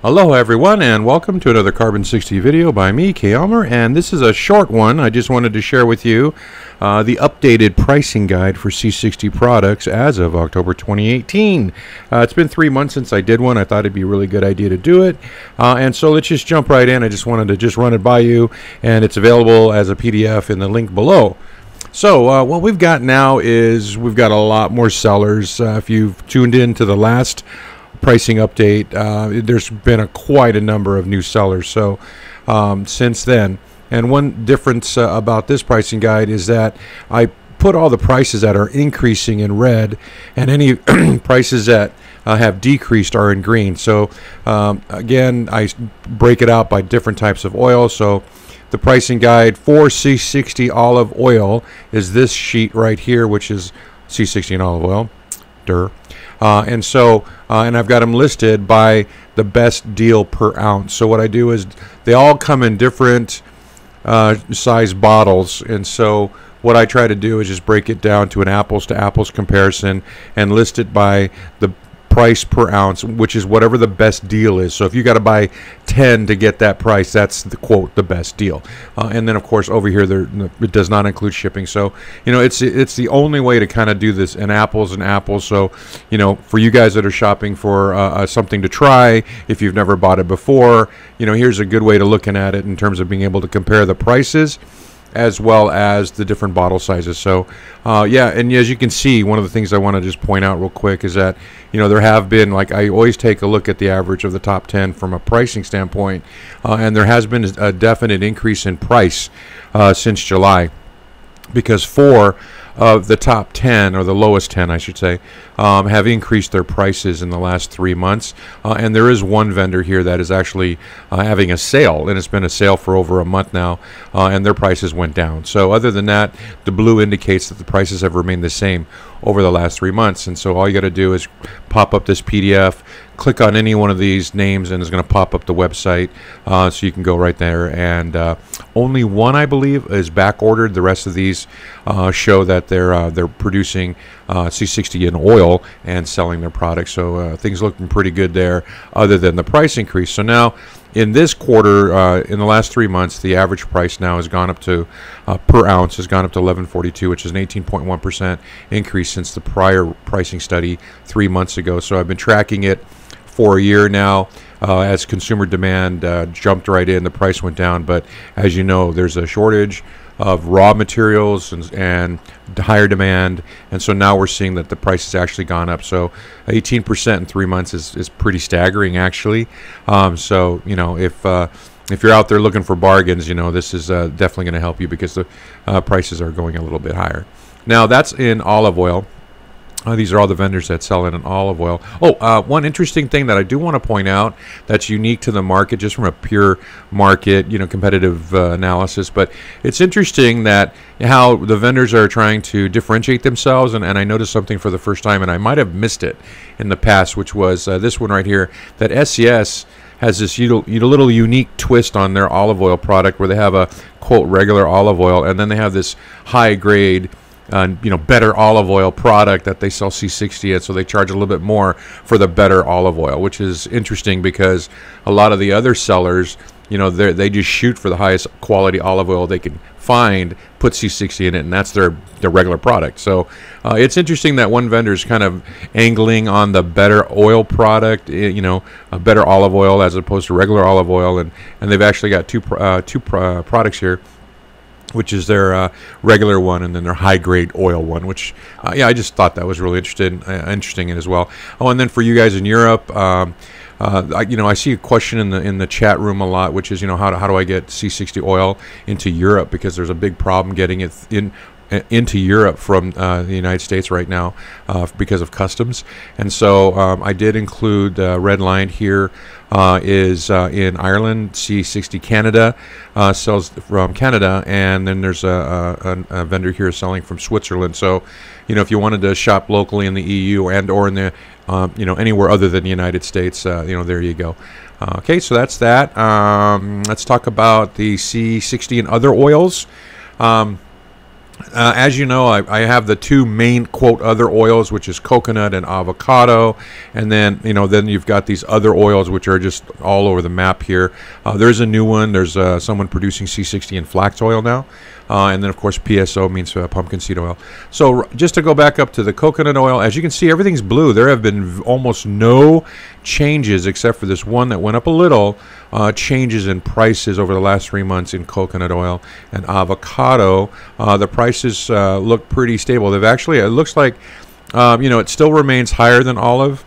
Aloha everyone, and welcome to another Carbon 60 video by me, K. Elmer, and this is a short one. I just wanted to share with you the updated pricing guide for C60 products as of October 2018. It's been 3 months since I did one. I thought it'd be a really good idea to do it, and so let's just jump right in. I just wanted to run it by you, and it's available as a PDF in the link below. So what we've got now is we've got a lot more sellers. If you've tuned in to the last pricing update, there's been quite a number of new sellers since then. And one difference about this pricing guide is that I put all the prices that are increasing in red, and any prices that have decreased are in green. So again, I break it out by different types of oil. So the pricing guide for C60 olive oil is this sheet right here, which is C60 and olive oil. And I've got them listed by the best deal per ounce. So what I do is they all come in different size bottles, and so what I try to do is just break it down to an apples to apples comparison and list it by the price per ounce, which is whatever the best deal is. So if you got to buy 10 to get that price, that's the quote the best deal. And then of course over here it does not include shipping. So it's the only way to kind of do this in apples and apples. So for you guys that are shopping for something to try, if you've never bought it before, here's a good way to looking at it in terms of being able to compare the prices as well as the different bottle sizes. So yeah, and as you can see, one of the things I want to just point out real quick is that there have been, like, I always take a look at the average of the top 10 from a pricing standpoint, and there has been a definite increase in price since July, because 4 of the top 10, or the lowest 10 I should say, have increased their prices in the last 3 months, and there is one vendor here that is actually having a sale, and it's been a sale for over a month now, and their prices went down. So other than that, the blue indicates that the prices have remained the same over the last 3 months. And so all you got to do is pop up this PDF, click on any one of these names, and it's going to pop up the website, so you can go right there. And only one, I believe, is back ordered. The rest of these show that they're producing C60 in oil and selling their products. So things looking pretty good there, other than the price increase. So now in this quarter, in the last 3 months, the average price now has gone up to per ounce has gone up to $11.42, which is an 18.1% increase since the prior pricing study 3 months ago. So I've been tracking it for a year now. As consumer demand jumped right in, the price went down. But as you know, there's a shortage of raw materials and higher demand, and so now we're seeing that the price has actually gone up. So 18% in 3 months is pretty staggering, actually. So if you're out there looking for bargains, this is definitely going to help you, because the prices are going a little bit higher. Now that's in olive oil. These are all the vendors that sell in an olive oil. Oh, one interesting thing that I do want to point out that's unique to the market, just from a pure market, competitive analysis. But it's interesting that how the vendors are trying to differentiate themselves. And I noticed something for the first time, and I might have missed it in the past, which was this one right here, that SES has this little unique twist on their olive oil product, where they have a, quote, regular olive oil, and then they have this high grade better olive oil product that they sell C60 at, so they charge a little bit more for the better olive oil, which is interesting, because a lot of the other sellers, they just shoot for the highest quality olive oil they can find, put C60 in it, and that's their regular product. So it's interesting that one vendor is kind of angling on the better oil product, a better olive oil as opposed to regular olive oil, and they've actually got two products here, which is their regular one, and then their high-grade oil one, which, yeah, I just thought that was really interesting in as well. Oh, and then for you guys in Europe, I see a question in the chat room a lot, which is, how do I get C60 oil into Europe, because there's a big problem getting it into Europe from the United States right now because of customs. And so I did include red line here is in Ireland. C60 Canada sells from Canada, and then there's a vendor here selling from Switzerland. So if you wanted to shop locally in the EU or in the anywhere other than the United States, there you go. Okay, so that's that. Let's talk about the C60 and other oils. As you know, I have the two main quote other oils, which is coconut and avocado, and then then you've got these other oils which are just all over the map here. There's a new one. There's someone producing C60 and flax oil now, and then of course PSO means pumpkin seed oil. So just to go back up to the coconut oil, as you can see, everything's blue. There have been almost no changes except for this one that went up a little. Changes in prices over the last 3 months in coconut oil and avocado. The prices look pretty stable. They've actually, it looks like, it still remains higher than olive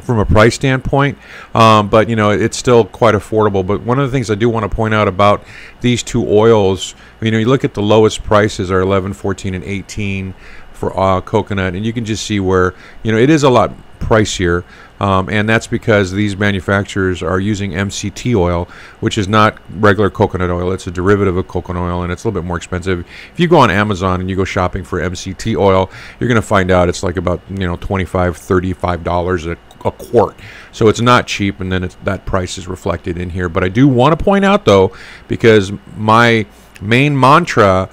from a price standpoint, but it's still quite affordable. But one of the things I do want to point out about these two oils, you look at the lowest prices are 11, 14, and 18 for coconut, and you can just see where it is a lot pricier, and that's because these manufacturers are using MCT oil, which is not regular coconut oil. It's a derivative of coconut oil, and it's a little bit more expensive. If you go on Amazon and you go shopping for MCT oil, you're going to find out it's like about $25, $35 a quart. So it's not cheap, and then that price is reflected in here. But I do want to point out, though, because my main mantra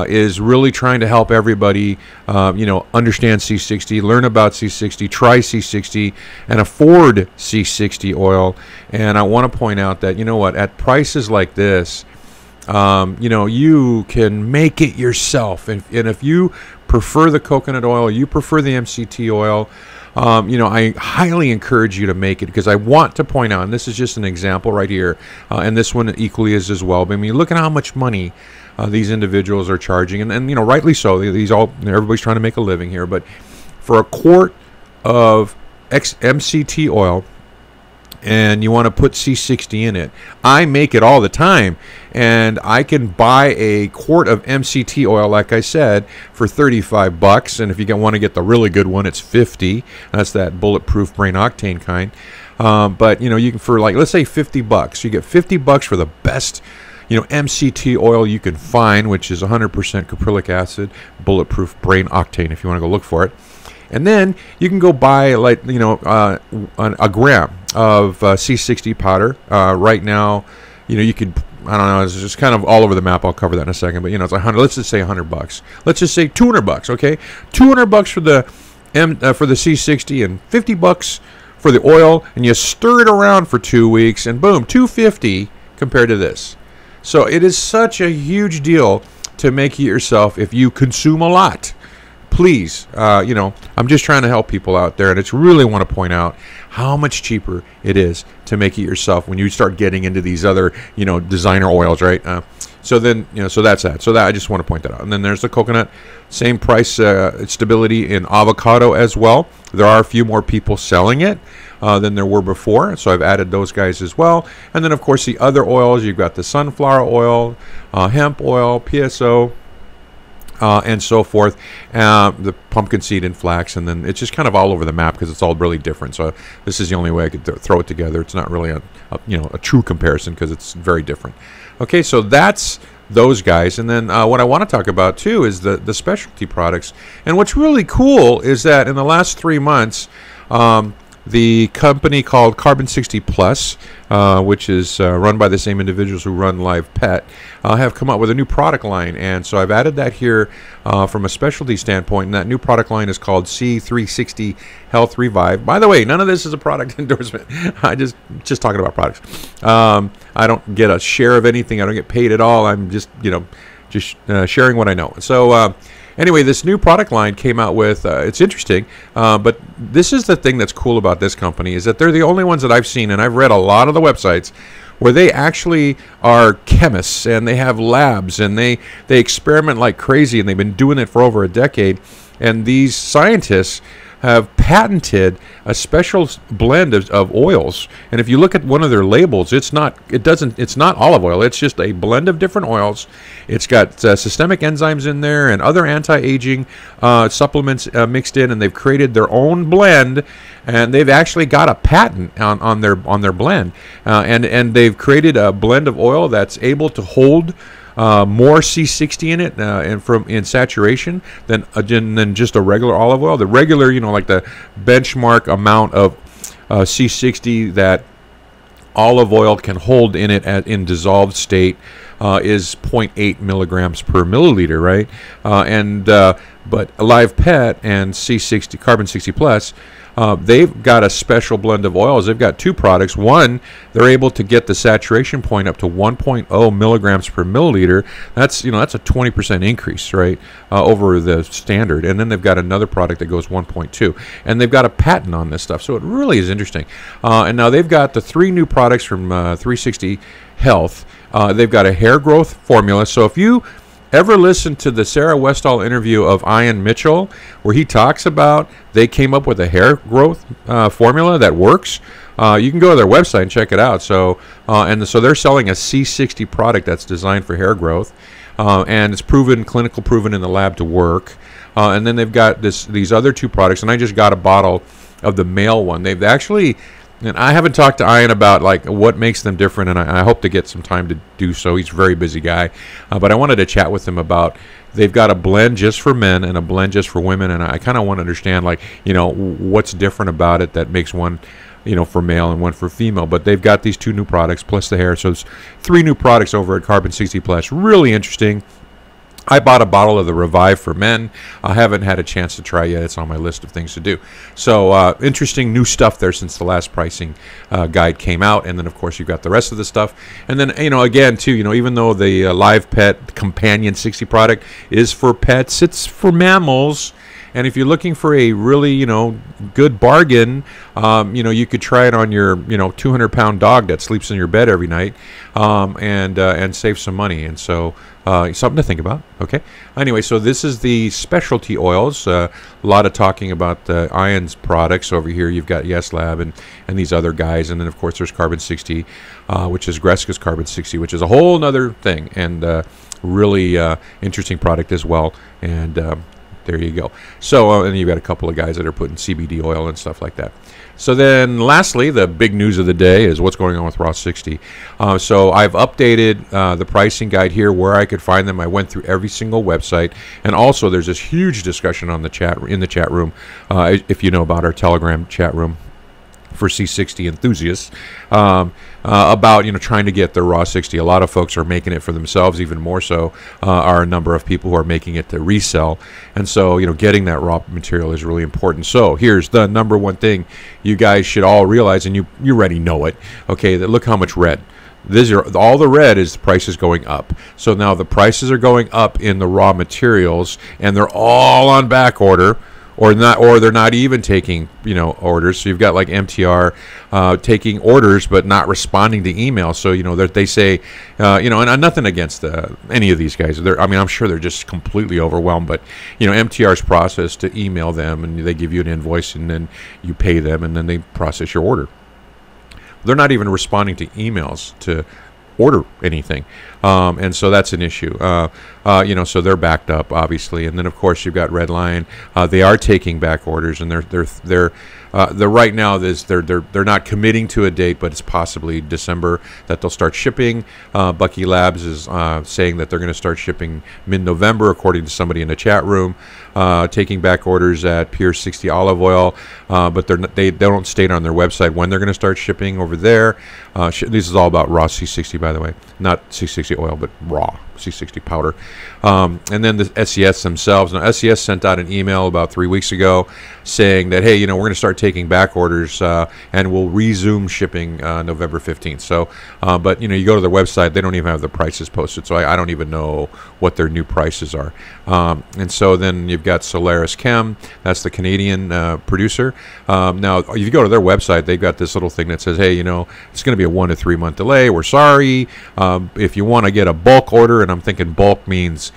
is really trying to help everybody, understand C60, learn about C60, try C60, and afford C60 oil. And I want to point out that, at prices like this, you can make it yourself. And if you prefer the coconut oil, you prefer the MCT oil, I highly encourage you to make it, because I want to point out, and this is just an example right here, and this one equally is as well. But I mean, look at how much money these individuals are charging, and rightly so. Everybody's trying to make a living here. But for a quart of MCT oil, and you want to put C60 in it, I make it all the time, and I can buy a quart of MCT oil, like I said, for $35. And if you want to get the really good one, it's $50. That's that bulletproof brain octane kind. But you can, for let's say $50, you get $50 for the best MCT oil you can find, which is 100% caprylic acid, bulletproof brain octane, if you want to go look for it. And then you can go buy a gram of C60 powder. Right now, you could, I don't know, it's just kind of all over the map. I'll cover that in a second. But it's 100. Let's just say $100. Let's just say $200. Okay, $200 for the C60 and $50 for the oil, and you stir it around for 2 weeks, and boom, $250 compared to this. So it is such a huge deal to make it yourself if you consume a lot. Please, I'm just trying to help people out there, and it's really want to point out how much cheaper it is to make it yourself when you start getting into these other, designer oils, right? So then, so that's that. So that I just want to point that out. And then there's the coconut, same price stability in avocado as well. There are a few more people selling it than there were before, so I've added those guys as well. And then, of course, the other oils, you've got the sunflower oil, hemp oil, PSO, and so forth, the pumpkin seed and flax, and then it's just kind of all over the map because it's all really different. So this is the only way I could throw it together. It's not really a true comparison because it's very different. Okay, so that's those guys. And then what I want to talk about too is the specialty products. And what's really cool is that in the last 3 months, the company called Carbon 60 Plus, which is run by the same individuals who run Live Pet, have come up with a new product line. And so I've added that here from a specialty standpoint. And that new product line is called C360 Health Revive. By the way, none of this is a product endorsement. I just talking about products. I don't get a share of anything. I don't get paid at all. I'm just sharing what I know. So anyway, this new product line came out with, it's interesting, but this is the thing that's cool about this company, is that they're the only ones that I've seen, and I've read a lot of the websites, where they actually are chemists, and they have labs, and they experiment like crazy, and they've been doing it for over a decade. And these scientists have patented a special blend of oils. And if you look at one of their labels, it's not olive oil. It's just a blend of different oils. It's got systemic enzymes in there and other anti-aging supplements mixed in, and they've created their own blend. And they've actually got a patent on their blend, and they've created a blend of oil that's able to hold more C60 in it and in saturation than just a regular olive oil. The regular, like the benchmark amount of C60 that olive oil can hold in it in dissolved state is zero point 0.8 milligrams per milliliter, right? But Alive Pet and C60 Carbon 60 Plus, they've got a special blend of oils. They've got two products. One, they're able to get the saturation point up to 1.0 milligrams per milliliter. That's that's a 20% increase, right, over the standard. And then they've got another product that goes 1.2, and they've got a patent on this stuff. So it really is interesting. And now they've got the 3 new products from 360 Health. They've got a hair growth formula. So if you ever listen to the Sarah Westall interview of Ian Mitchell, where he talks about they came up with a hair growth formula that works, you can go to their website and check it out. So so they're selling a C60 product that's designed for hair growth, and it's clinical proven in the lab to work. And then they've got these other 2 products, and I just got a bottle of the male one. They've actually, and I haven't talked to Ian about like what makes them different, and I hope to get some time to do so. He's a very busy guy, but I wanted to chat with him about. They've got a blend just for men and a blend just for women, and I kind of want to understand like what's different about it that makes one for male and one for female. But they've got these 2 new products plus the hair, so it's 3 new products over at Carbon 60 Plus. Really interesting. I bought a bottle of the Revive for men. I haven't had a chance to try yet. It's on my list of things to do. So interesting new stuff there since the last pricing guide came out. And then, of course, you've got the rest of the stuff. And then, again, too, even though the Live Pet Companion 60 product is for pets, it's for mammals. And if you're looking for a really, good bargain, you could try it on your, 200-pound dog that sleeps in your bed every night, and save some money. And so something to think about. Okay. Anyway, so this is the specialty oils. A lot of talking about Ian's products over here. You've got Yes Lab and these other guys, and then of course there's Carbon 60, which is Greska's Carbon 60, which is a whole other thing, and really interesting product as well. And there you go. So, and you've got a couple of guys that are putting CBD oil and stuff like that. So then, lastly, the big news of the day is what's going on with Raw 60. So I've updated the pricing guide here where I could find them. I went through every single website, and also there's this huge discussion on the chat room. If you know about our Telegram chat room for C60 enthusiasts, about trying to get the Raw 60. A lot of folks are making it for themselves. Even more so are a number of people who are making it to resell. And so getting that raw material is really important. So here's the number one thing you guys should all realize, and you already know it. Okay, that look how much red. All the red is the price is going up. So now the prices are going up in the raw materials, and they're all on back order. Or they're not even taking orders. So you've got like MTR taking orders but not responding to emails. So they say and nothing against any of these guys. I'm sure they're just completely overwhelmed. But MTR's process to email them, and they give you an invoice, and then you pay them, and then they process your order. They're not even responding to emails to order anything, and so that's an issue. So they're backed up, obviously, and then of course you've got Red Lion. They are taking back orders, and they're right now they're not committing to a date, but it's possibly December that they'll start shipping. Bucky Labs is saying that they're going to start shipping mid-November, according to somebody in the chat room. Taking back orders at Pure 60 olive oil, but they don't state on their website when they're going to start shipping over there. This is all about raw C60, by the way, not C60 oil, but raw C60 powder. And then the SES themselves. Now, SES sent out an email about 3 weeks ago saying that, hey, we're going to start taking back orders, and we'll resume shipping November 15th. So, but, you go to their website, they don't even have the prices posted, so I don't even know what their new prices are. And so then you've got Solaris Chem, that's the Canadian producer. Now, if you go to their website, they've got this little thing that says, hey, it's going to be a 1 to 3 month delay. We're sorry. If you want to get a bulk order, and I'm thinking bulk means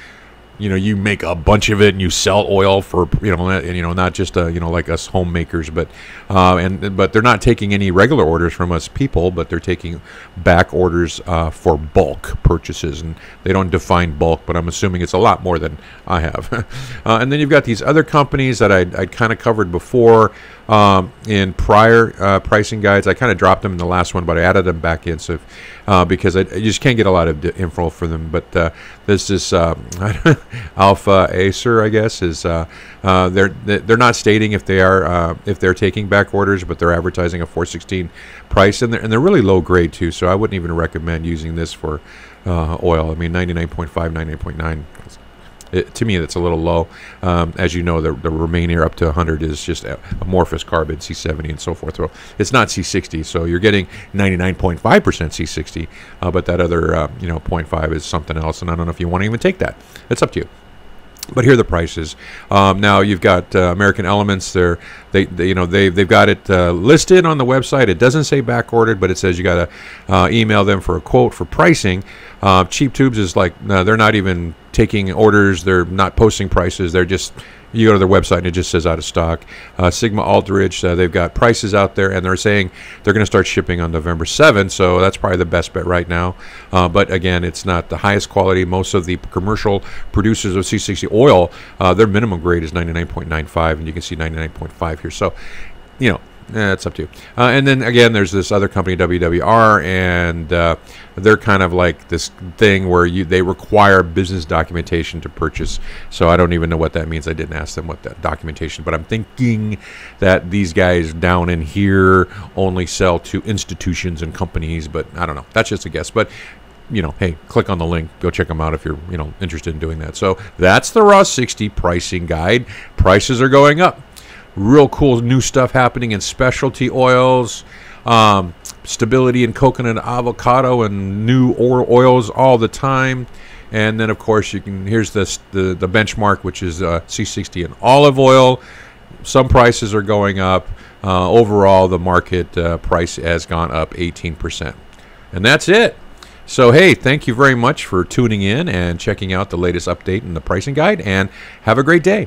you make a bunch of it and you sell oil for not just like us homemakers, but but they're not taking any regular orders from us people, but they're taking back orders for bulk purchases, and they don't define bulk, but I'm assuming it's a lot more than I have. And then you've got these other companies that I'd kind of covered before. in prior pricing guides. I kind of dropped them in the last one, but I added them back in, so because I just can't get a lot of info for them. But this is Alpha Acer, I guess, is they're not stating if they're taking back orders, but they're advertising a 416 price, and they're really low grade too. So I wouldn't even recommend using this for oil. I mean, 99.5, 99.9. To me, that's a little low. As you know, the remainder up to 100 is just amorphous carbon, C70 and so forth. Well, it's not C60, so you're getting 99.5% C60, but that other 0.5 is something else, and I don't know if you want to even take that. It's up to you. But here are the prices. Now you've got American Elements. They've got it listed on the website. It doesn't say back ordered, but it says you got to email them for a quote for pricing. Cheap Tubes is like they're not even taking orders. They're not posting prices. They're just, you go to their website and it just says out of stock. Sigma Aldrich, they've got prices out there, and they're saying they're going to start shipping on November 7th, so that's probably the best bet right now. But again, it's not the highest quality. Most of the commercial producers of C60 oil, their minimum grade is 99.95, and you can see 99.5 here. So, it's up to you. And then again, there's this other company, WWR, and they're kind of like this thing where they require business documentation to purchase. So I don't even know what that means. I didn't ask them what that documentation, but I'm thinking that these guys down in here only sell to institutions and companies, but I don't know. That's just a guess. But hey, click on the link. Go check them out if you're interested in doing that. So that's the Raw 60 pricing guide. Prices are going up. Real cool new stuff happening in specialty oils, stability in coconut, avocado, and new oils all the time. And then, of course, here's the benchmark, which is C60 and olive oil. Some prices are going up. Overall, the market price has gone up 18%. And that's it. So, hey, thank you very much for tuning in and checking out the latest update in the pricing guide, and have a great day.